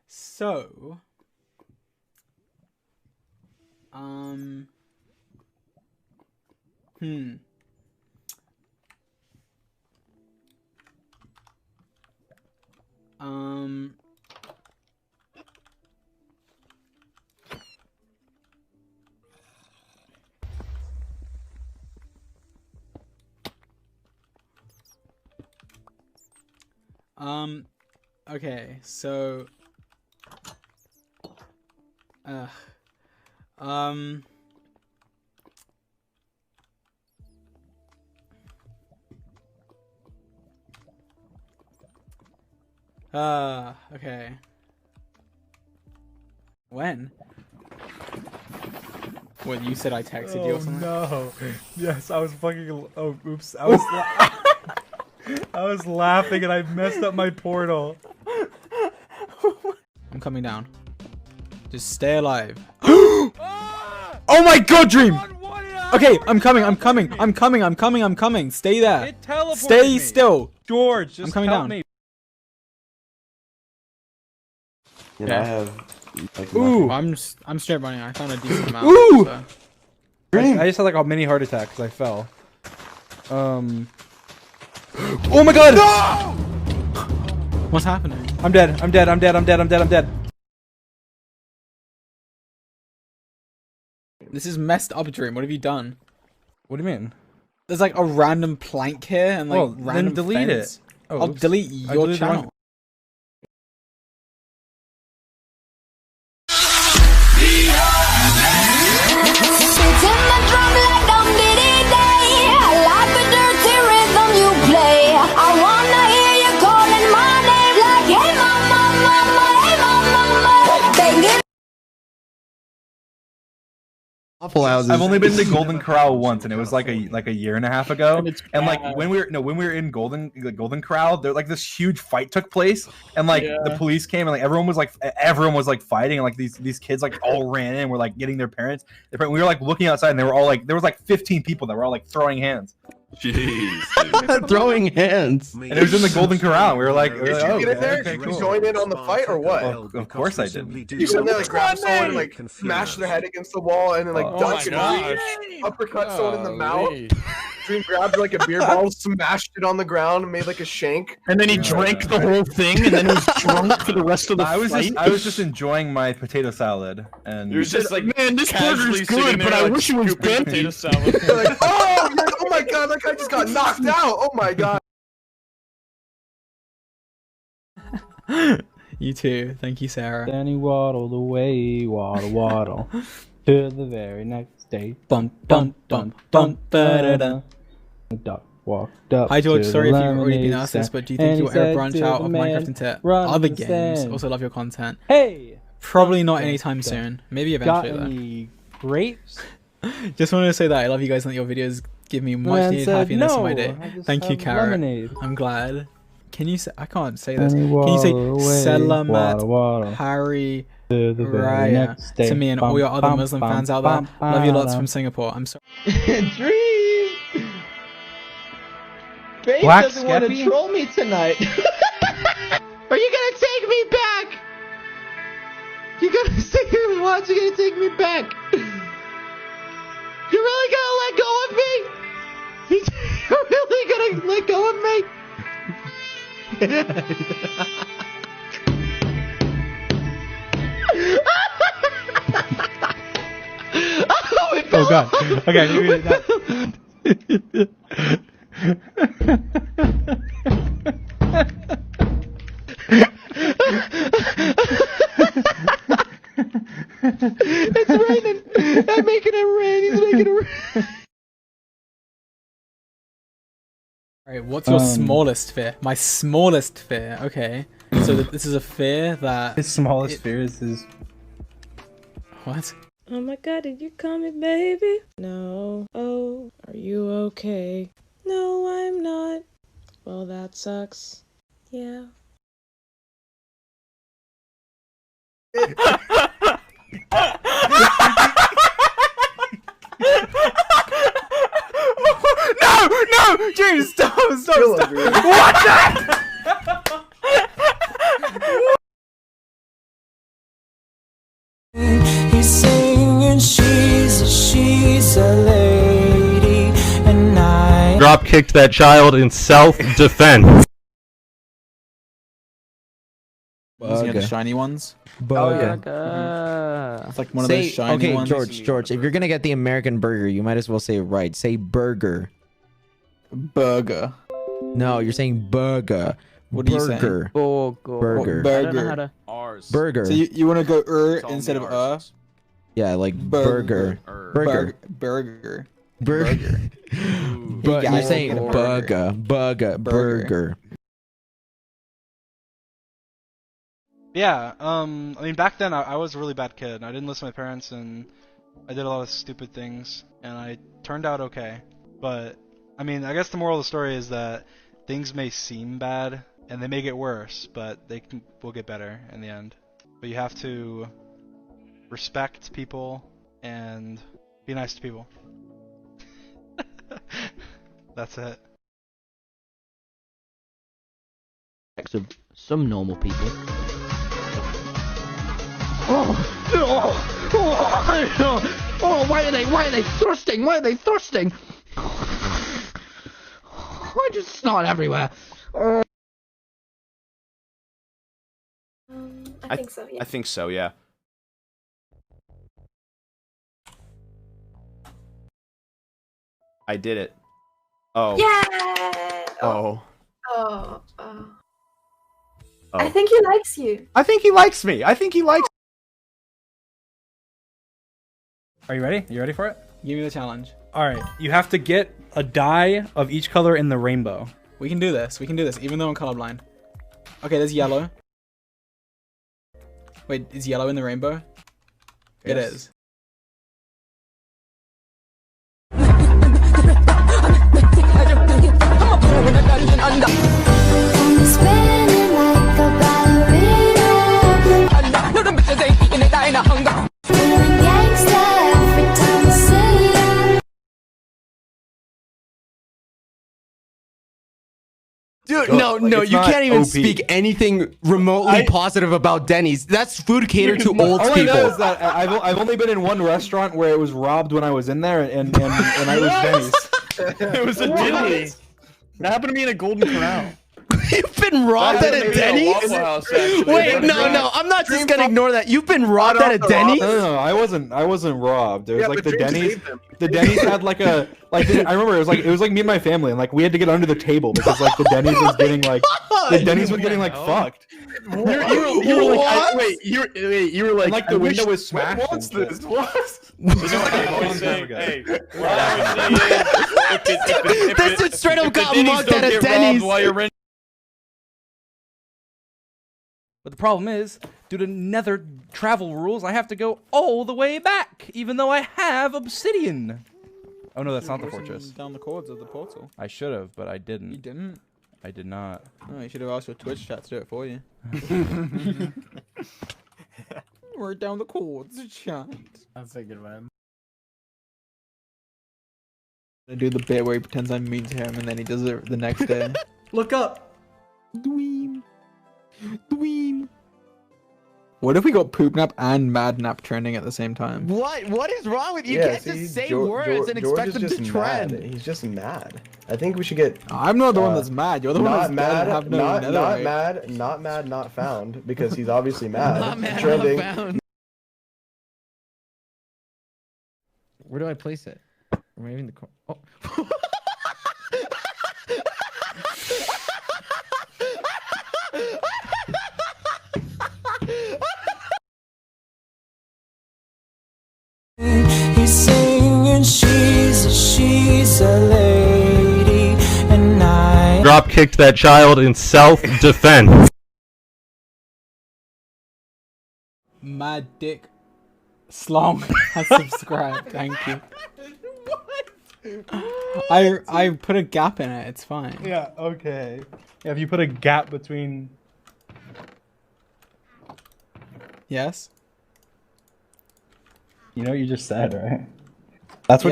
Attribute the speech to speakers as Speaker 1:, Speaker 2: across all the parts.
Speaker 1: So, hmm. Okay, so, okay. When? What, you said I texted you or something?
Speaker 2: No. Yes, I was fucking. Oh, oops. I was. I was laughing and I messed up my portal.
Speaker 1: I'm coming down. Just stay alive. Oh my god, Dream! Okay, I'm coming. Stay there.
Speaker 2: It teleported
Speaker 1: Stay
Speaker 2: me.
Speaker 1: still.
Speaker 2: George, just
Speaker 1: I'm coming
Speaker 2: help
Speaker 1: down.
Speaker 2: me.
Speaker 3: Yeah,
Speaker 1: Yeah.
Speaker 3: I have. Like,
Speaker 1: Ooh,
Speaker 3: nothing.
Speaker 1: I'm straight running. I found a decent amount.
Speaker 2: Ooh!
Speaker 1: So.
Speaker 2: I just had like a mini heart attack because I fell.
Speaker 1: Oh my god!
Speaker 2: No!
Speaker 1: What's happening?
Speaker 2: I'm dead. I'm dead.
Speaker 1: This is messed up, Dream. What have you done?
Speaker 2: What do you mean?
Speaker 1: There's like a random plank here and like
Speaker 2: Well,
Speaker 1: random
Speaker 2: then delete
Speaker 1: fence.
Speaker 2: it. Oh,
Speaker 1: I'll
Speaker 2: oops.
Speaker 1: delete
Speaker 2: I
Speaker 1: your
Speaker 2: deleted the wrong-
Speaker 1: channel.
Speaker 2: I've only been to Golden Corral once, and it was like a year and a half ago. And like when we were in Golden Corral, there like this huge fight took place, and like the police came, and like everyone was like fighting, and like these kids like all ran in, and were like getting their parents. We were like looking outside, and they were all like there was like 15 people that were all like throwing hands.
Speaker 3: Jeez. Throwing hands.
Speaker 2: And it was in the Golden Corral. And we were like,
Speaker 4: Did you get in there? Did you join in on the fight or what?
Speaker 2: Well, of course I did.
Speaker 4: You go in there, like grab someone, and, like smash their head against the wall, and then like dunk and uppercut someone in the mouth. Dream grabbed like a beer bottle, smashed it on the ground, and made like a shank.
Speaker 5: And then he drank the whole thing, and then was drunk for the rest of the fight.
Speaker 2: I was just enjoying my potato salad, and
Speaker 4: You're just like,
Speaker 5: Man, this burger's good, but I wish it was
Speaker 4: potato
Speaker 5: empty.
Speaker 4: salad. You're like, oh my god, that guy just got knocked out. Oh my god.
Speaker 1: You too. Thank you, Sarah.
Speaker 6: Then he waddled away, waddle, to the very next day.
Speaker 1: Bum bum bum bum ba da da.
Speaker 6: The duck walked up.
Speaker 1: Hi George,
Speaker 6: to
Speaker 1: sorry
Speaker 6: the
Speaker 1: if you've already been
Speaker 6: lemonade
Speaker 1: asked this,
Speaker 6: stand,
Speaker 1: but do you
Speaker 6: and
Speaker 1: think
Speaker 6: he
Speaker 1: you'll ever
Speaker 6: said
Speaker 1: branch
Speaker 6: to
Speaker 1: out
Speaker 6: the
Speaker 1: of
Speaker 6: man,
Speaker 1: Minecraft into
Speaker 6: "Run
Speaker 1: other
Speaker 6: the
Speaker 1: games?
Speaker 6: stand."
Speaker 1: Also love your content.
Speaker 6: Hey!
Speaker 1: Probably not
Speaker 6: Dun,
Speaker 1: anytime
Speaker 6: dun.
Speaker 1: soon. Maybe
Speaker 6: Got
Speaker 1: eventually
Speaker 6: any grapes?
Speaker 1: though. Just wanted to say that I love you guys and that your videos give me
Speaker 6: The
Speaker 1: much
Speaker 6: man
Speaker 1: needed
Speaker 6: said,
Speaker 1: happiness in
Speaker 6: "No,
Speaker 1: my day.
Speaker 6: I just
Speaker 1: Thank you,
Speaker 6: have
Speaker 1: Carrot.
Speaker 6: lemonade."
Speaker 1: I'm glad. Can you say I can't say this.
Speaker 6: Then he
Speaker 1: Can you say
Speaker 6: waddled away,
Speaker 1: Selamat
Speaker 6: waddle,
Speaker 1: Hari
Speaker 6: to the very
Speaker 1: Raya
Speaker 6: next day.
Speaker 1: to me and all your other Muslim fans out there? Love you lots from Singapore. I'm sorry.
Speaker 3: Dream. Babe
Speaker 2: Black
Speaker 3: doesn't want to
Speaker 2: Skeppy?
Speaker 3: troll me tonight. Are you gonna take me back? You gonna sit here and watch? You gonna take me back? You're really gonna let go of me? You're really gonna let go of me?
Speaker 6: Oh god. Okay, here we
Speaker 3: It's raining. I'm making it rain. He's making it rain.
Speaker 1: Alright, what's your smallest fear? My smallest fear. Okay. So this is a fear that
Speaker 2: his smallest fears is
Speaker 1: what?
Speaker 7: Oh my god, did you call me baby? No. Oh, are you okay? No, I'm not. Well, that sucks. Yeah.
Speaker 1: No! James, stop!
Speaker 4: Kill him, dude.
Speaker 1: What the?
Speaker 8: Drop kicked that child in self-defense.
Speaker 9: You the shiny ones?
Speaker 3: Burger.
Speaker 9: It's like one of those shiny ones.
Speaker 3: Okay, George, if you're gonna get the American burger, you might as well say it right. Say burger.
Speaker 9: Burger.
Speaker 3: No, you're saying burger.
Speaker 9: What are you saying?
Speaker 3: Burger.
Speaker 9: Burger.
Speaker 3: Burger. Burger.
Speaker 9: So you want to go instead of
Speaker 3: Yeah, like burger. Burger.
Speaker 9: Burger.
Speaker 3: Burger. But you're saying burger. Burger.
Speaker 10: Yeah, I mean, back then I was a really bad kid. I didn't listen to my parents, and I did a lot of stupid things, and I turned out okay. But, I mean, I guess the moral of the story is that things may seem bad, and they may get worse, but will get better in the end. But you have to respect people and be nice to people. That's it.
Speaker 5: Of some normal people. Why are they thrusting? Why are they thrusting? Why just snot everywhere?
Speaker 11: I think so, yeah.
Speaker 12: I think so, yeah. I did it. Oh.
Speaker 11: Yeah!
Speaker 12: Oh.
Speaker 11: Oh. I think he likes you.
Speaker 12: I think he likes me. I think he likes.
Speaker 2: Are you ready? You ready for it?
Speaker 1: Give me the challenge.
Speaker 2: All right. You have to get a die of each color in the rainbow.
Speaker 1: We can do this. We can do this, even though I'm colorblind. Okay, there's yellow. Wait, is yellow in the rainbow? Yes. It is.
Speaker 3: Dude, no, you can't even speak anything remotely positive about Denny's. That's food catered to old
Speaker 2: all
Speaker 3: people.
Speaker 2: I know is that I've only been in one restaurant where it was robbed when I was in there, and I was Denny's.
Speaker 5: It was a Denny's. That happened to me in a Golden Corral.
Speaker 3: You've been robbed at a Denny's? Wait, no, I'm not just gonna ignore that. You've been robbed at a Denny's?
Speaker 2: No, I wasn't robbed. It was like the Denny's. The Denny's had like a I remember it was like me and my family, and like we had to get under the table because like the Denny's was getting like fucked.
Speaker 5: You were like, wait, you were like,
Speaker 2: and, like the window was smashed.
Speaker 12: What's this? What?
Speaker 5: This is like I always say, hey, what I would say is,
Speaker 3: This dude straight up got mugged at a Denny's.
Speaker 13: But the problem is, due to nether travel rules, I have to go all the way back, even though I have obsidian. Oh no, that's not the fortress.
Speaker 1: Down the cords of the portal.
Speaker 13: I should have, but I didn't.
Speaker 1: You didn't?
Speaker 13: I did not.
Speaker 1: Oh, you should have asked your Twitch chat to do it for you. Right down the cords, chat.
Speaker 9: That's a good one.
Speaker 1: I do the bit where he pretends I'm mean to him and then he does it the next day.
Speaker 9: Look up.
Speaker 1: Dweem. What if we got Poop Nap and Mad Nap trending at the same time?
Speaker 3: What is wrong with you? You can't just say words and expect them to trend.
Speaker 4: He's just mad. I think we should get.
Speaker 1: I'm not the one that's mad. You're the one that's
Speaker 4: mad.
Speaker 1: Have no
Speaker 4: Not mad, not found, because he's obviously mad.
Speaker 3: Not mad,
Speaker 4: trending.
Speaker 3: not found. Where do I place it? Am I in the corner? Oh.
Speaker 14: He's singing, she's a lady, and I
Speaker 8: Drop kicked that child in self-defense.
Speaker 1: Mad Dick Slong has subscribed. Thank you. What? I put a gap in it. It's fine.
Speaker 2: Yeah. Okay. Yeah, if you put a gap between.
Speaker 1: Yes.
Speaker 6: You know what you just said, right? That's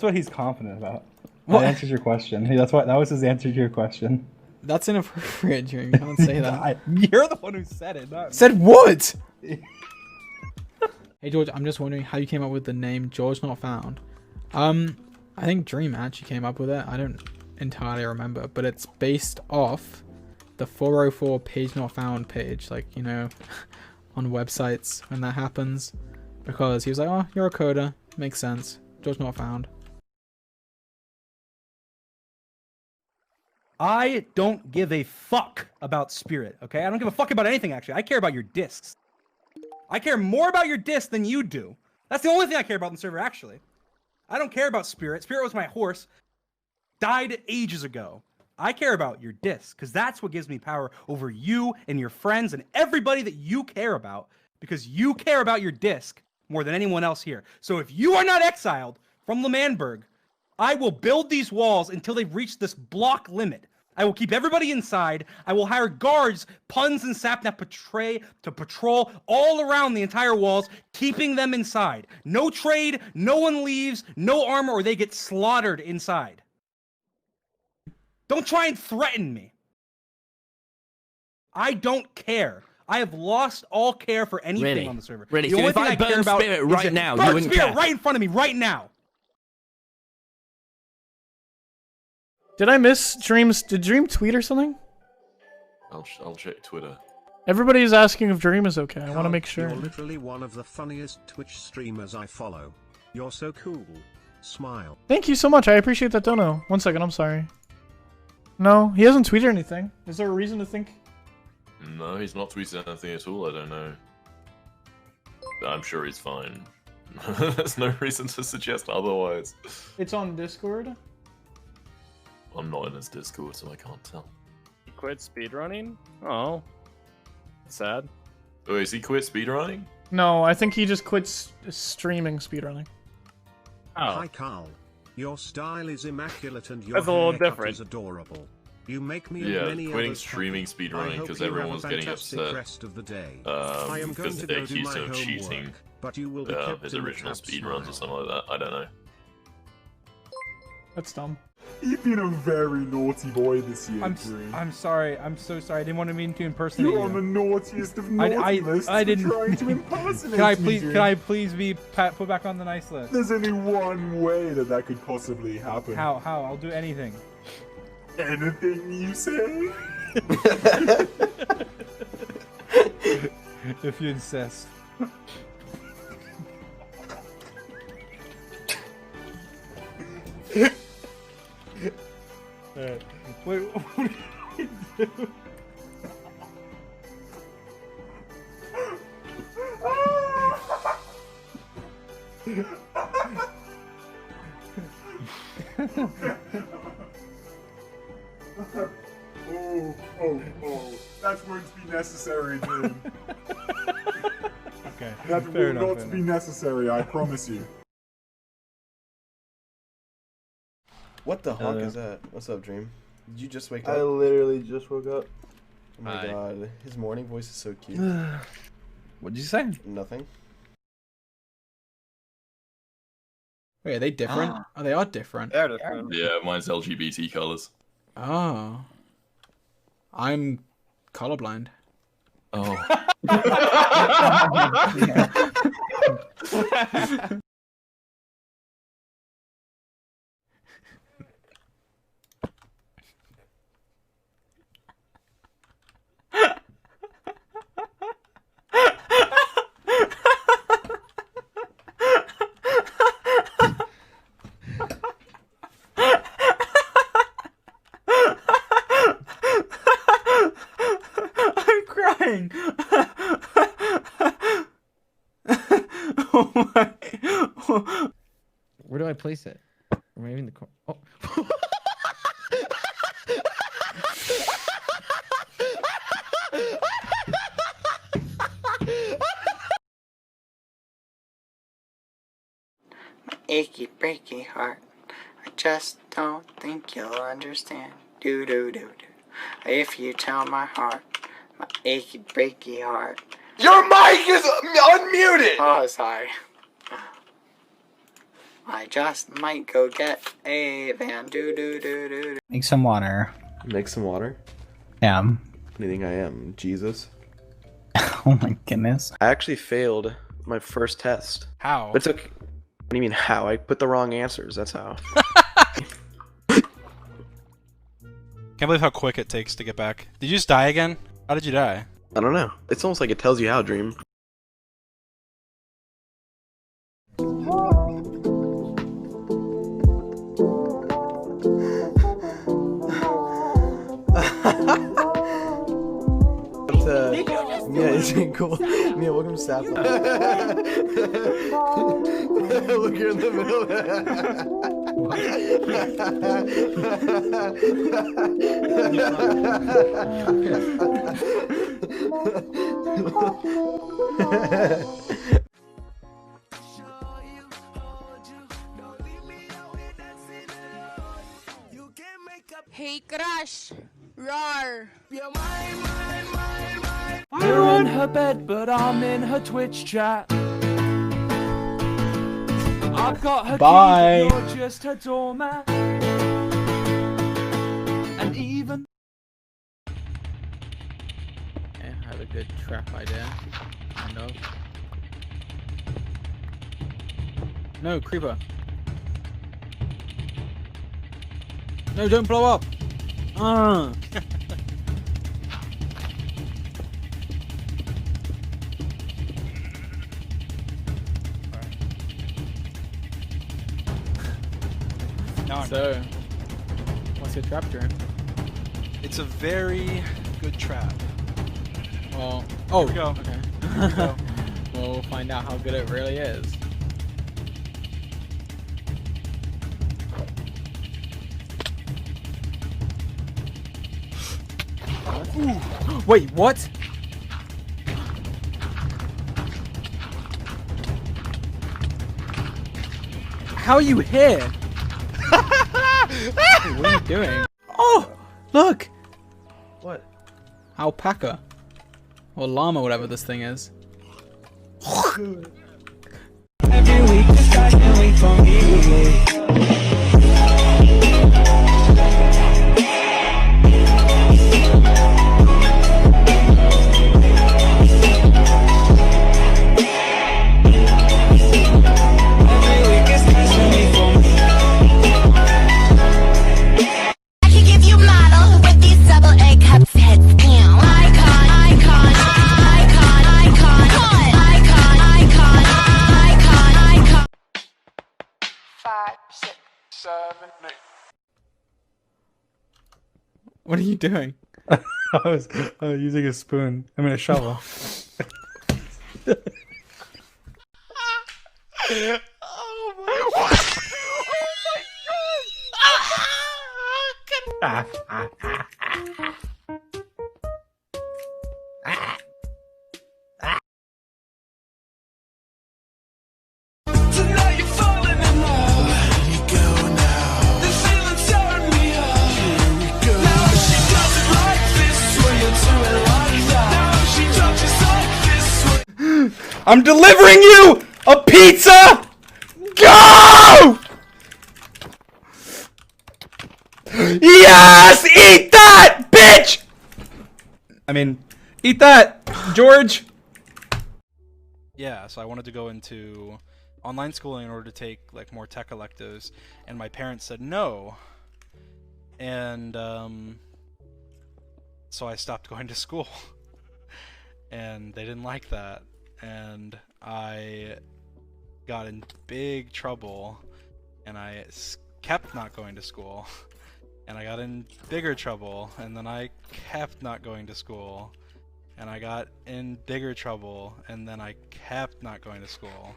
Speaker 6: what he's confident about.
Speaker 1: What?
Speaker 6: That answers your question. That was his answer to your question.
Speaker 1: That's inappropriate, Dream. You can't say that.
Speaker 2: You're the one who said it, not me.
Speaker 1: Said what? Hey George, I'm just wondering how you came up with the name George Not Found. I think Dream actually came up with it. I don't entirely remember, but it's based off the 404 page not found page, like, you know, on websites when that happens, because he was like, oh, you're a coder, makes sense, George not found.
Speaker 13: I don't give a fuck about Spirit, okay? I don't give a fuck about anything, actually. I care about your discs. I care more about your discs than you do. That's the only thing I care about in the server, actually. I don't care about Spirit. Spirit was my horse. Died ages ago. I care about your discs, because that's what gives me power over you and your friends and everybody that you care about, because you care about your disc more than anyone else here. So if you are not exiled from L'Manberg, I will build these walls until they reach this block limit. I will keep everybody inside. I will hire guards, puns, and sapnap to patrol all around the entire walls, keeping them inside. No trade, no one leaves, no armor, or they get slaughtered inside. Don't try and threaten me. I don't care. I have lost all care for anything on the server.
Speaker 15: Really,
Speaker 13: the
Speaker 15: so
Speaker 13: only
Speaker 15: if
Speaker 13: thing
Speaker 15: I
Speaker 13: care
Speaker 15: burn
Speaker 13: about
Speaker 15: Spirit
Speaker 13: is
Speaker 15: right
Speaker 13: that-
Speaker 15: now,
Speaker 13: burn
Speaker 15: you wouldn't
Speaker 13: Spirit
Speaker 15: care?
Speaker 13: right in front of me, right now.
Speaker 16: Did I miss Dreams? Did Dream tweet or something?
Speaker 17: I'll check Twitter.
Speaker 16: Everybody's asking if Dream is okay. I want to make sure.
Speaker 18: You're literally one of the funniest Twitch streamers I follow. You're so cool. Smile.
Speaker 16: Thank you so much. I appreciate that dono. 1 second, I'm sorry. No, he hasn't tweeted anything. Is there a reason to think?
Speaker 17: No, he's not tweeting anything at all, I don't know. I'm sure he's fine. There's no reason to suggest otherwise.
Speaker 16: It's on Discord.
Speaker 17: I'm not in his Discord, so I can't tell.
Speaker 5: He quit speedrunning? Oh. Sad.
Speaker 17: Oh, is he quit speedrunning?
Speaker 16: No, I think he just quits streaming speedrunning.
Speaker 18: Hi Carl. Your style is immaculate and your
Speaker 5: That's a little
Speaker 18: haircut
Speaker 5: different.
Speaker 18: is adorable. You make me
Speaker 17: Yeah,
Speaker 18: and many
Speaker 17: quitting
Speaker 18: others
Speaker 17: streaming
Speaker 18: happy.
Speaker 17: speedrunning
Speaker 18: I hope
Speaker 17: because
Speaker 18: you have a
Speaker 17: everyone's getting
Speaker 18: fantastic
Speaker 17: upset.
Speaker 18: rest of the day. I am going
Speaker 17: Because
Speaker 18: to
Speaker 17: they
Speaker 18: go do
Speaker 17: accused
Speaker 18: my
Speaker 17: him of cheating
Speaker 18: homework, but you will be kept
Speaker 17: his
Speaker 18: in the
Speaker 17: original
Speaker 18: tab
Speaker 17: speedruns or
Speaker 18: smile.
Speaker 17: something like that. I don't know.
Speaker 16: That's dumb.
Speaker 19: You've been a very naughty boy this year, Dream.
Speaker 13: I'm sorry. I'm so sorry. I didn't want to mean to impersonate
Speaker 19: You're
Speaker 13: you.
Speaker 19: on the naughtiest of naughty lists
Speaker 13: I didn't.
Speaker 19: for trying to impersonate
Speaker 13: Can I
Speaker 19: me,
Speaker 13: please?
Speaker 19: Dream.
Speaker 13: Can I please be put back on the nice list?
Speaker 19: There's only one way that could possibly happen.
Speaker 13: How? How? I'll do anything.
Speaker 19: Anything you say?
Speaker 13: If you insist. Wait, what did I do?
Speaker 19: Oh, that won't be necessary, Dream.
Speaker 13: Okay,
Speaker 19: That
Speaker 13: fair
Speaker 19: will
Speaker 13: enough,
Speaker 19: not be necessary, I promise you.
Speaker 20: What the honk is that? What's up, Dream? Did you just wake up?
Speaker 4: I literally just woke up.
Speaker 20: Oh my god, his morning voice is so cute.
Speaker 13: What did you say?
Speaker 20: Nothing.
Speaker 1: Wait, are they different? Oh, they are different.
Speaker 5: They're different.
Speaker 17: Yeah, mine's LGBT colors.
Speaker 1: Oh. I'm colorblind.
Speaker 17: Oh.
Speaker 1: I'm crying. Oh my.
Speaker 21: Where do I place it? Am I in the corner? Oh.
Speaker 22: Achy breaky heart, I just don't think you'll understand. Do do do do. If you tell my heart, my achy breaky heart.
Speaker 4: Your mic is unmuted!
Speaker 22: Oh, sorry. I just might go get a van. Do do do do do.
Speaker 23: Make some water.
Speaker 20: Make some water?
Speaker 23: Yeah.
Speaker 20: Anything I am, Jesus.
Speaker 23: Oh my goodness.
Speaker 20: I actually failed my first test.
Speaker 13: How?
Speaker 20: But it's okay. What do you mean how? I put the wrong answers, that's how.
Speaker 7: Can't believe how quick it takes to get back. Did you just die again? How did you die?
Speaker 20: I don't know. It's almost like it tells you how, Dream. Yeah, it's cool. Mia, welcome to Staff. Look, you're in the middle.
Speaker 10: Hey Crush, roar.
Speaker 14: You're on her bed, but I'm in her Twitch chat. I've got her
Speaker 1: Bye.
Speaker 14: key, you're just her doormat. And even
Speaker 1: Okay, I have a good trap idea. Kind of. No, creeper. No, don't blow up. So, what's your trap, Dream?
Speaker 7: It's a very good trap.
Speaker 1: Well,
Speaker 7: Here we go.
Speaker 1: Okay.
Speaker 7: Here we go.
Speaker 1: Well, we'll find out how good it really is. Ooh. Wait, what? How are you here? Hey, what are you doing? Oh, look!
Speaker 20: What?
Speaker 1: Alpaca. Or llama, whatever this thing is.
Speaker 14: every week this guy can wait for me.
Speaker 1: What are you doing?
Speaker 16: I was using a spoon. I mean a shovel.
Speaker 14: Oh my god! Tonight you're falling in love. Let me go now. The feeling's tearing me up. Here we go. Now she does it like this when you do it like that. Now she touches like this when
Speaker 2: I'm delivering you a pizza! Go! Yes! Eat that, bitch! I mean, eat that, George!
Speaker 7: Yeah, so I wanted to go into online schooling in order to take like more tech electives, and my parents said no. And so I stopped going to school. And they didn't like that. And I got in big trouble, and I kept not going to school. And I got in bigger trouble, and then I kept not going to school. And I got in bigger trouble, and then I kept not going to school.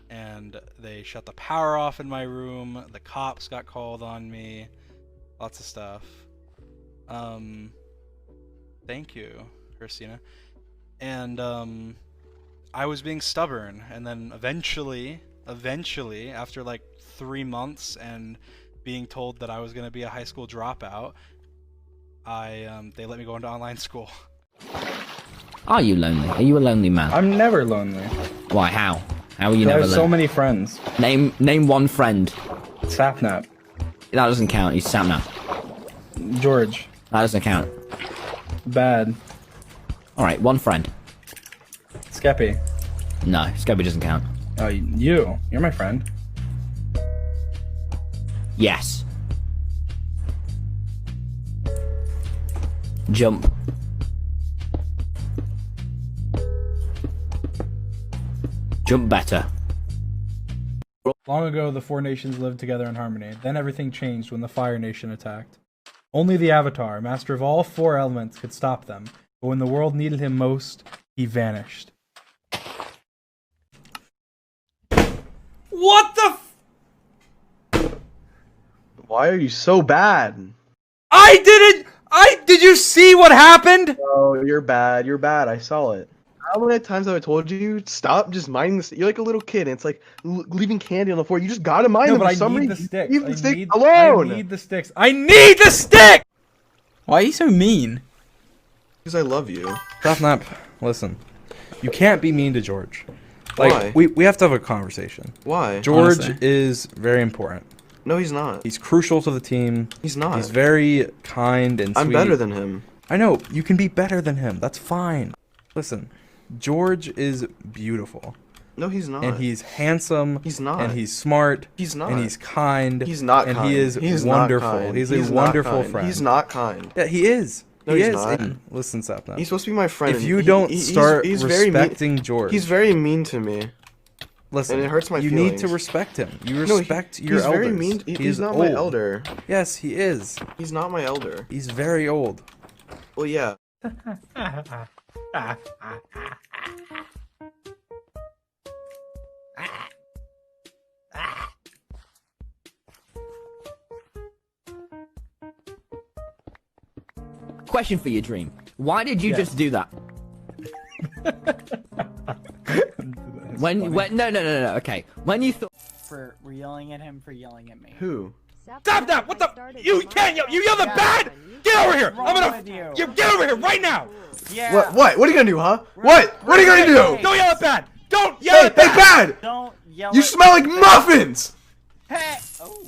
Speaker 7: And they shut the power off in my room, the cops got called on me, lots of stuff. Thank you, Christina. And I was being stubborn, and then eventually, after like 3 months and being told that I was going to be a high school dropout, they let me go into online school.
Speaker 15: Are you lonely? Are you a lonely man?
Speaker 2: I'm never lonely.
Speaker 15: Why? How? How are you
Speaker 2: I
Speaker 15: never
Speaker 2: have
Speaker 15: lonely?
Speaker 2: so many friends.
Speaker 15: Name one friend.
Speaker 2: Sapnap.
Speaker 15: That doesn't count. He's Sapnap.
Speaker 2: George.
Speaker 15: That doesn't count.
Speaker 2: Bad.
Speaker 15: All right, one friend.
Speaker 2: Skeppy.
Speaker 15: No, Scubby doesn't count.
Speaker 2: Oh, you're my friend.
Speaker 15: Yes. Jump. Jump better.
Speaker 13: Long ago, the four nations lived together in harmony. Then everything changed when the Fire Nation attacked. Only the Avatar, master of all four elements, could stop them. But when the world needed him most, he vanished. What the
Speaker 4: Why are you so bad?
Speaker 13: Did you see what happened?
Speaker 4: Oh, you're bad. You're bad. I saw it. How many times have I told you, stop just minding this? You're like a little kid, and it's like leaving candy on the floor. You just gotta mind
Speaker 13: No,
Speaker 4: them
Speaker 13: but
Speaker 4: for
Speaker 13: I
Speaker 4: some
Speaker 13: need
Speaker 4: reason.
Speaker 13: the sticks.
Speaker 4: Leave the stick
Speaker 13: I
Speaker 4: alone!
Speaker 13: need the sticks. I need the stick!
Speaker 1: Why are you so mean?
Speaker 4: Because I love you.
Speaker 9: Nap, listen. You can't be mean to George. Like,
Speaker 4: Why?
Speaker 9: we have to have a conversation.
Speaker 4: Why?
Speaker 9: George
Speaker 1: Honestly.
Speaker 9: is very important.
Speaker 4: No, he's not.
Speaker 9: He's crucial to the team.
Speaker 4: He's not.
Speaker 9: He's very kind and sweet.
Speaker 4: I'm better than him.
Speaker 9: I know. You can be better than him. That's fine. Listen, George is beautiful.
Speaker 4: No, he's not.
Speaker 9: And he's handsome.
Speaker 4: He's not.
Speaker 9: And he's smart.
Speaker 4: He's not.
Speaker 9: And he's kind.
Speaker 4: He's not
Speaker 9: and
Speaker 4: kind.
Speaker 9: he is
Speaker 4: He's not
Speaker 9: wonderful.
Speaker 4: kind.
Speaker 9: He's
Speaker 4: He's
Speaker 9: a
Speaker 4: not
Speaker 9: wonderful
Speaker 4: kind.
Speaker 9: friend.
Speaker 4: He's not kind.
Speaker 9: Yeah, he is.
Speaker 4: No,
Speaker 9: he
Speaker 4: he's
Speaker 9: is.
Speaker 4: not.
Speaker 9: Listen, Sapnap.
Speaker 4: He's supposed to be my friend.
Speaker 9: If you don't start respecting George,
Speaker 4: He's very mean to me.
Speaker 9: listen,
Speaker 4: and it hurts my
Speaker 9: you
Speaker 4: feelings.
Speaker 9: need to respect him. You
Speaker 4: No,
Speaker 9: respect your
Speaker 4: he's
Speaker 9: elders.
Speaker 4: very mean. He's
Speaker 9: He's
Speaker 4: not my
Speaker 9: old.
Speaker 4: elder.
Speaker 9: Yes, he is.
Speaker 4: He's not my elder.
Speaker 9: He's very old.
Speaker 4: Well, yeah.
Speaker 15: Question for you, Dream. Why did you just do that? No. Okay. When you thought
Speaker 11: We're yelling at him for yelling at me.
Speaker 4: Who?
Speaker 13: Stop that! What the? You can't yell! You yell the bad! Get over here! I'm gonna. You get over here right now!
Speaker 11: Yeah.
Speaker 4: What? What are you gonna do, huh? What are you gonna do?
Speaker 13: Don't yell at bad! Don't yell at
Speaker 4: Hey, bad!
Speaker 11: Don't yell.
Speaker 4: You smell like muffins!
Speaker 11: Hey! Oh.